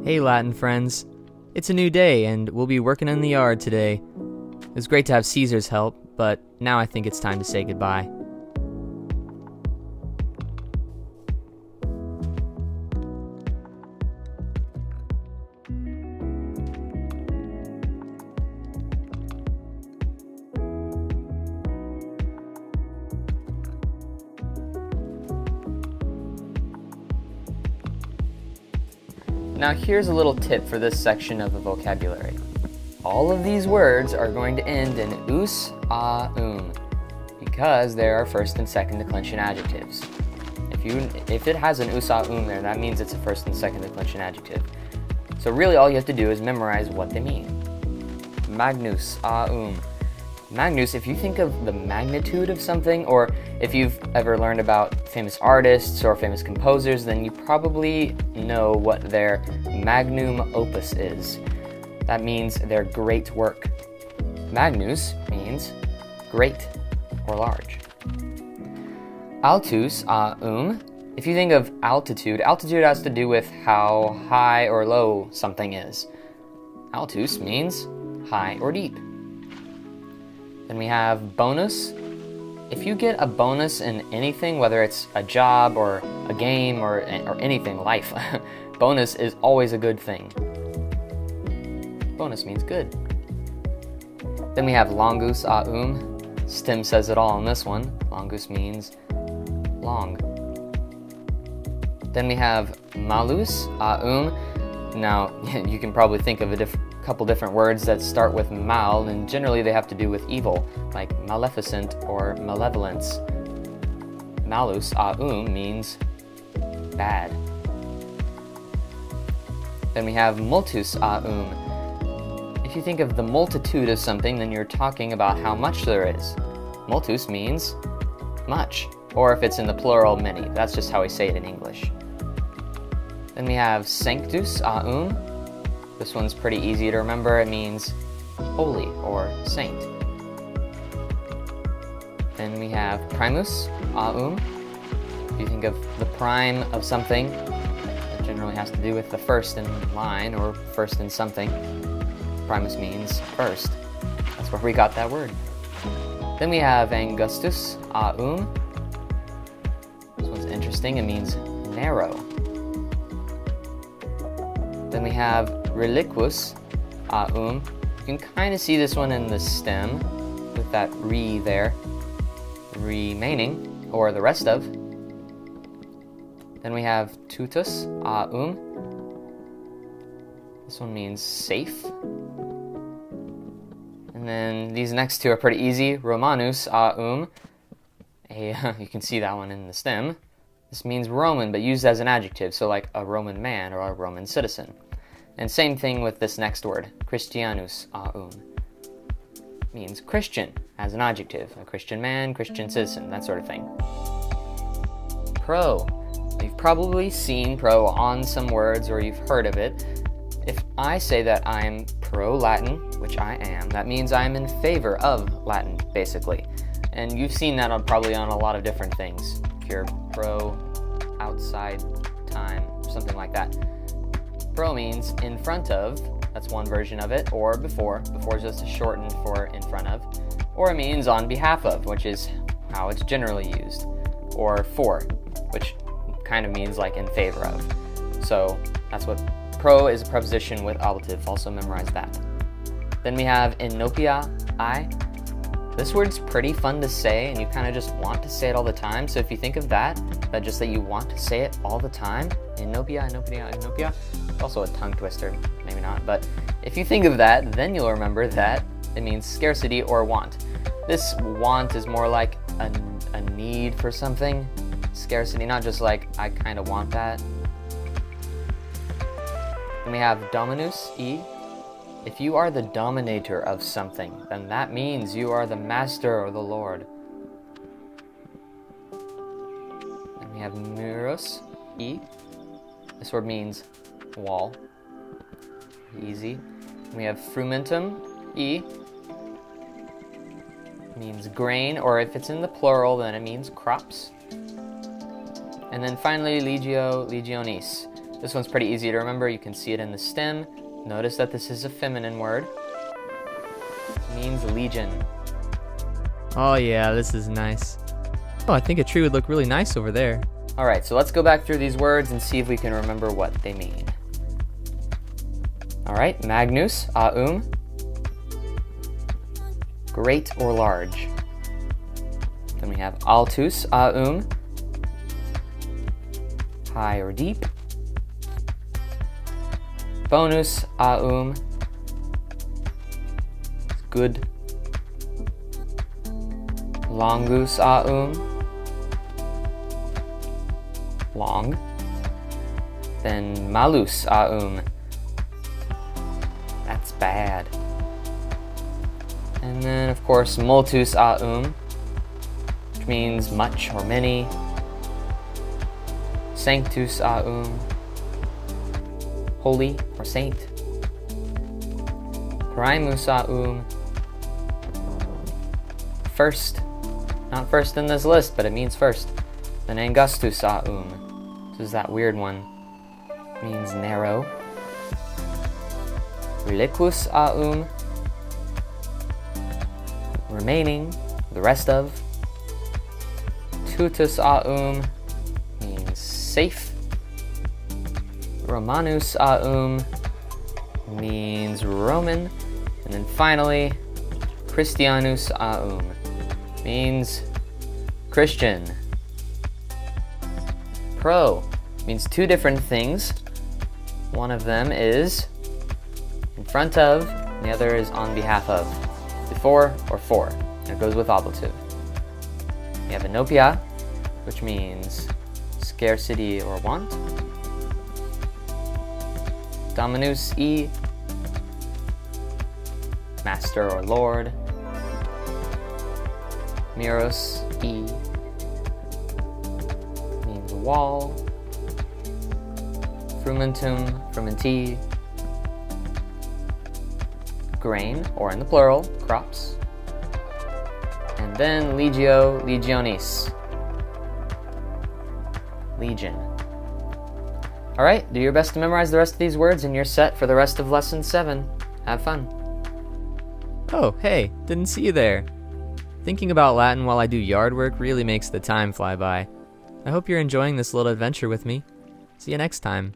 Hey Latin friends, it's a new day and we'll be working in the yard today. It was great to have Caesar's help, but now I think it's time to say goodbye. Now here's a little tip for this section of the vocabulary. All of these words are going to end in us, because they are first and second declension adjectives. If it has an us, there, that means it's a first and second declension adjective. So really all you have to do is memorize what they mean. Magnus, Magnus, if you think of the magnitude of something, or if you've ever learned about famous artists or famous composers, then you probably know what their magnum opus is. That means their great work. Magnus means great or large. Altus, if you think of altitude, altitude has to do with how high or low something is. Altus means high or deep. Then we have bonus. If you get a bonus in anything, whether it's a job or a game or anything, life, bonus is always a good thing. Bonus means good. Then we have longus, Stem says it all on this one. Longus means long. Then we have malus, Now, you can probably think of a couple different words that start with mal, and generally they have to do with evil, like maleficent or malevolence. Malus, means bad. Then we have multus, If you think of the multitude of something, then you're talking about how much there is. Multus means much, or if it's in the plural, many. That's just how we say it in English. Then we have sanctus, This one's pretty easy to remember. It means holy or saint. Then we have primus, If you think of the prime of something, it generally has to do with the first in line or first in something. Primus means first. That's where we got that word. Then we have angustus, This one's interesting. It means narrow. Then we have reliquus, You can kind of see this one in the stem with that re there. Remaining, or the rest of. Then we have tutus, This one means safe. And then these next two are pretty easy. Romanus, You can see that one in the stem. This means Roman, but used as an adjective, so like a Roman man or a Roman citizen. And same thing with this next word, Christianus, Means Christian as an adjective, a Christian man, Christian citizen, that sort of thing. Pro. You've probably seen pro on some words, or you've heard of it. If I say that I'm pro-Latin, which I am, that means I'm in favor of Latin, basically. And you've seen that probably on a lot of different things. If you're pro outside time, something like that. Pro means in front of, that's one version of it, or before. Before is just a shortened for in front of. Or it means on behalf of, which is how it's generally used. Or for, which kind of means like in favor of. So that's what pro is, a preposition with ablative. Also memorize that. Then we have inopia, This word's pretty fun to say, and you kind of just want to say it all the time. So if you think of that just that you want to say it all the time, inopia. Also a tongue twister, maybe not. But if you think of that, then you'll remember that it means scarcity or want. This want is more like a need for something. Scarcity, not just like, I kind of want that. Then we have dominus, If you are the dominator of something, then that means you are the master or the lord. Then we have muros, This word means wall. Easy. We have frumentum, Means grain, or if it's in the plural, then it means crops. And then finally legionis. This one's pretty easy to remember. You can see it in the stem. Notice that this is a feminine word. It means legion. Oh yeah, this is nice. Oh, I think a tree would look really nice over there. Alright, so let's go back through these words and see if we can remember what they mean. Alright, magnus, great or large. Then we have altus, high or deep. Bonus, good. Longus, long. Then malus, that's bad. And then of course multus, which means much or many. Sanctus, holy or saint. Primus, first. Not first in this list, but it means first. Then angustus, this is that weird one. It means narrow. Reliquus, remaining, the rest of. Tutus, means safe. Romanus, means Roman. And then finally, Christianus, means Christian. Pro means two different things. One of them is in front of, and the other is on behalf of. Before or for. And it goes with ablative. We have enopia, which means scarcity or want. Dominus e, master or lord. Miros e, means wall. Frumentum, frumenti, grain, or in the plural, crops. And then legio, legionis, legion. Alright, do your best to memorize the rest of these words and you're set for the rest of lesson 7. Have fun. Oh, hey, didn't see you there. Thinking about Latin while I do yard work really makes the time fly by. I hope you're enjoying this little adventure with me. See you next time.